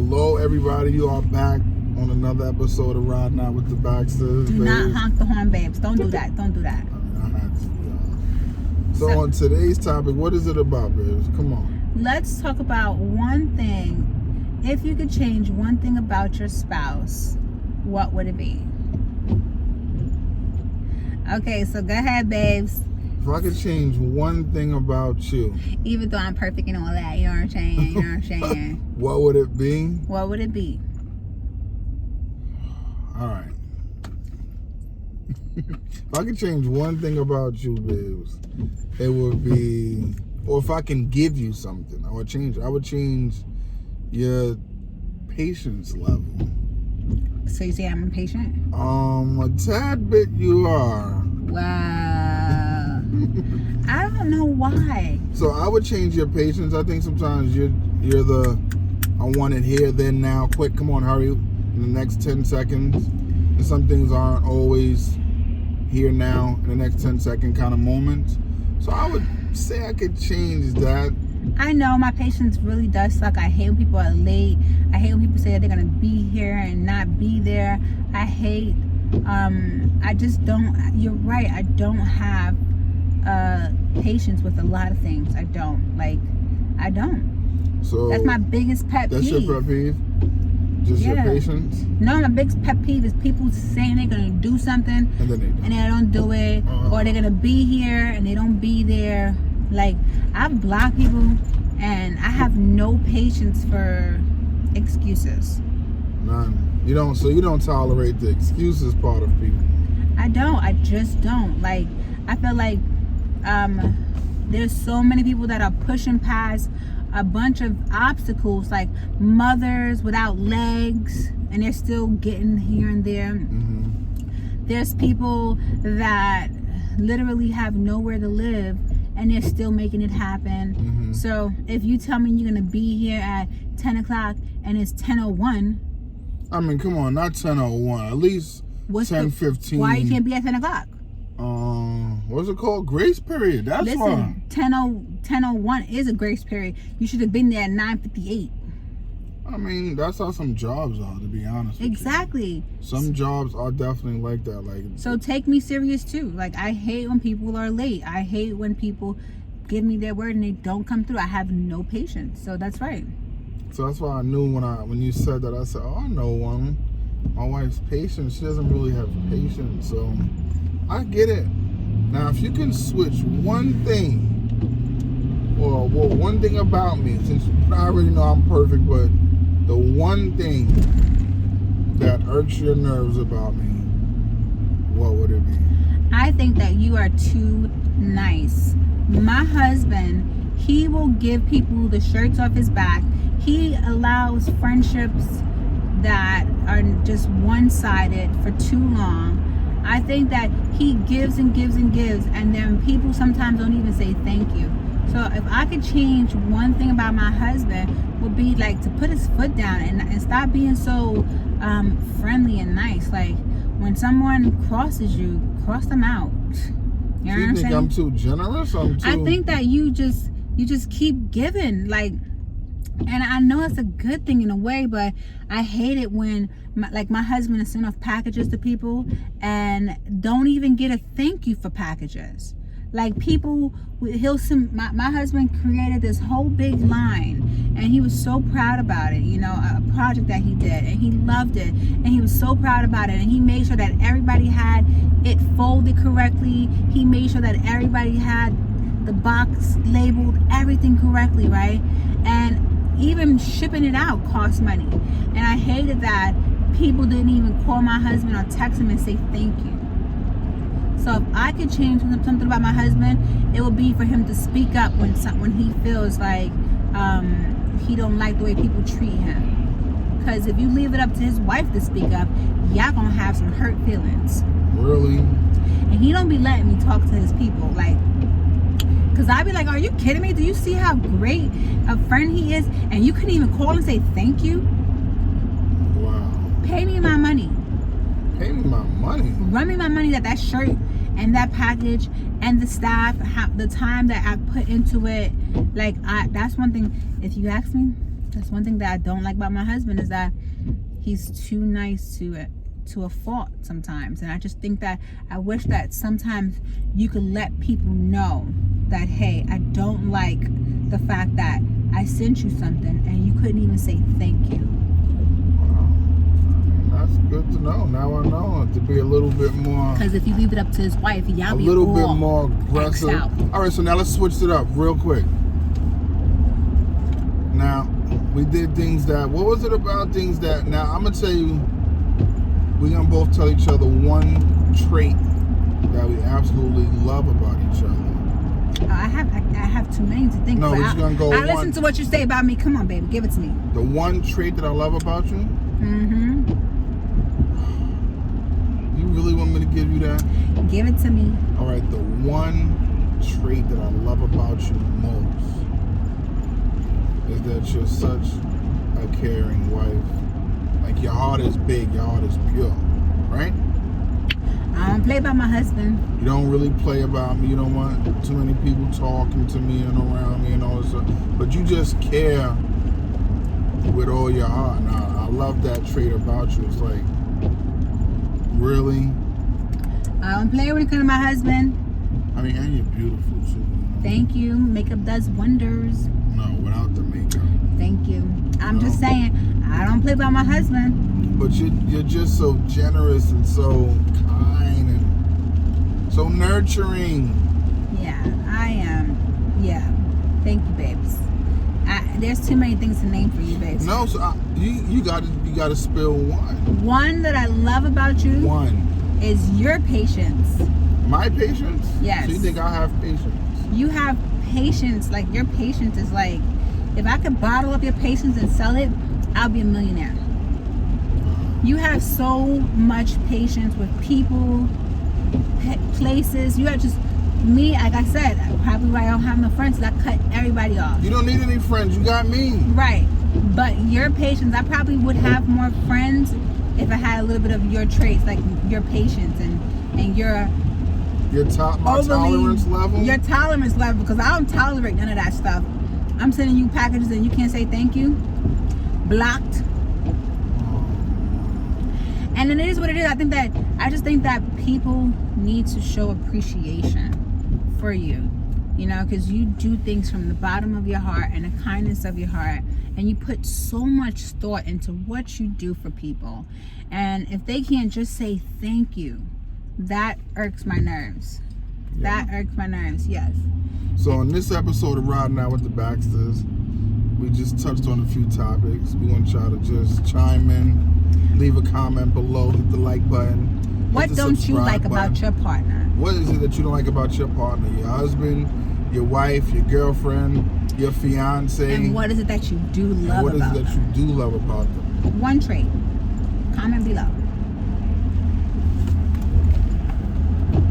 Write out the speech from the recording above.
Hello, everybody. You are back on another episode of Riding Out with the Baxters. Do not honk the horn, babes. Don't do that. Don't do that. I had to, So on today's topic, what is it about, babes? Come on. Let's talk about one thing. If you could change one thing about your spouse, what would it be? Okay, so go ahead, babes. If I could change one thing about you, even though I'm perfect and all that, you know what I'm saying? You know what I'm saying? What would it be? What would it be? All right. If I could change one thing about you, babes, it would be, or if I can give you something, I would change your patience level. So you say I'm impatient? A tad bit you are. Wow. I don't know why. So I would change your patience. I think sometimes you're the, I want it here, then, now, quick, come on, hurry, in the next 10 seconds. And some things aren't always here now, in the next 10-second kind of moments. So I would say I could change that. I know my patience really does suck. I hate when people are late. I hate when people say that they're going to be here and not be there. I hate, I just don't, you're right, I don't have patience with a lot of things. I don't. So that's my biggest pet peeve. That's your pet peeve? Just your patience? No, my biggest pet peeve is people saying they're going to do something and then they don't do it. Or they're going to be here and they don't be there. Like, I've blocked people and I have no patience for excuses. None. You don't tolerate the excuses part of people. I just don't. Like, I feel like there's so many people that are pushing past a bunch of obstacles, like mothers without legs, and they're still getting here and there. Mm-hmm. There's people that literally have nowhere to live and they're still making it happen. Mm-hmm. So if you tell me you're gonna be here at 10 o'clock and it's 10:01, I mean, come on, not 10:01, at least 10:15. Why you can't be at 10 o'clock? What's it called? Grace period. That's why. 10:01 is a grace period. You should have been there at 9:58. I mean, that's how some jobs are, to be honest. Exactly. Some jobs are definitely like that. Like, so take me serious too. Like, I hate when people are late. I hate when people give me their word and they don't come through. I have no patience. So that's right. So that's why I knew when you said that, I said, oh, I know one. My wife's patient. She doesn't really have patience. So I get it. Now, if you can switch one thing, or one thing about me, since I already know I'm perfect, but the one thing that irks your nerves about me, what would it be? I think that you are too nice. My husband, he will give people the shirts off his back. He allows friendships that are just one-sided for too long. I think that he gives and gives and gives, and then people sometimes don't even say thank you. So if I could change one thing about my husband, would be like to put his foot down and stop being so friendly and nice. Like, when someone crosses you, cross them out. You know what I'm saying? I'm too generous? I think that you just keep giving, like. And I know it's a good thing in a way, but I hate it when my husband is sending off packages to people and don't even get a thank you for packages. Like, people, he'll send, my husband created this whole big line and he was so proud about it, you know, a project that he did, and he loved it and he was so proud about it, and he made sure that everybody had it folded correctly. He made sure that everybody had the box labeled everything correctly, right? And even shipping it out costs money. And I hated that people didn't even call my husband or text him and say thank you. So if I could change something about my husband, it would be for him to speak up when he feels like he don't like the way people treat him. Because if you leave it up to his wife to speak up, y'all gonna have some hurt feelings. Really? And he don't be letting me talk to his people. Like, because I be like, are you kidding me? Do you see how great a friend he is? And you couldn't even call and say thank you? Wow. Pay me my money. Pay me my money? Run me my money that shirt and that package and the staff, the time that I put into it. Like, that's one thing. If you ask me, That's one thing that I don't like about my husband, is that he's too nice to a fault sometimes. And I just think that I wish that sometimes you could let people know that, hey, I don't like the fact that I sent you something and you couldn't even say thank you. That's good to know. Now I know to be a little bit more. Because if you leave it up to his wife, y'all A be little all bit more aggressive. X'd out. All right, so now let's switch it up real quick. Now, we did things that, what was it about things that, now I'm going to tell you, we're going to both tell each other one trait that we absolutely love about each other. I have too many to think No, about. we're just gonna go I one. listen to what you say about me. Come on, baby, give it to me. The one trait that I love about you? Mm-hmm. You really want me to give you that? Give it to me. All right, the one trait that I love about you most is that you're such a caring wife. Like, your heart is big, your heart is pure, right? I don't play by my husband. You don't really play about me. You don't want too many people talking to me and around me and all this stuff. But you just care with all your heart. And I love that trait about you. It's like, really? I don't play when it comes to my husband. I mean, and you're beautiful too. Thank you. Makeup does wonders. No, without the makeup. Thank you. I'm just saying, I don't play by my husband. But you're just so generous and so kind and so nurturing. Yeah, I am. Yeah. Thank you, babes. There's too many things to name for you, babes. No, so you gotta spill one. One that I love about you One. is your patience. My patience? Yes. So you think I have patience? You have patience. Like, your patience is like, if I could bottle up your patience and sell it, I'll be a millionaire. You have so much patience with people, places. You have just, me, like I said, probably why I don't have no friends, because I cut everybody off. You don't need any friends. You got me. Right. But your patience, I probably would have more friends if I had a little bit of your traits, like your patience and your My tolerance level? Your tolerance level, because I don't tolerate none of that stuff. I'm sending you packages and you can't say thank you. Blocked. And it is what it is. I just think that people need to show appreciation for you, you know, because you do things from the bottom of your heart and the kindness of your heart, and you put so much thought into what you do for people. And if they can't just say thank you, that irks my nerves. That irks my nerves, yes. So in this episode of Riding Out with the Baxters, we just touched on a few topics. We want y'all to just chime in, leave a comment below, hit the like button. What don't you like about your partner? What is it that you don't like about your partner? Your husband, your wife, your girlfriend, your fiance? And what is it that you do love about them? What is it that you do love about them? One trait. Comment below.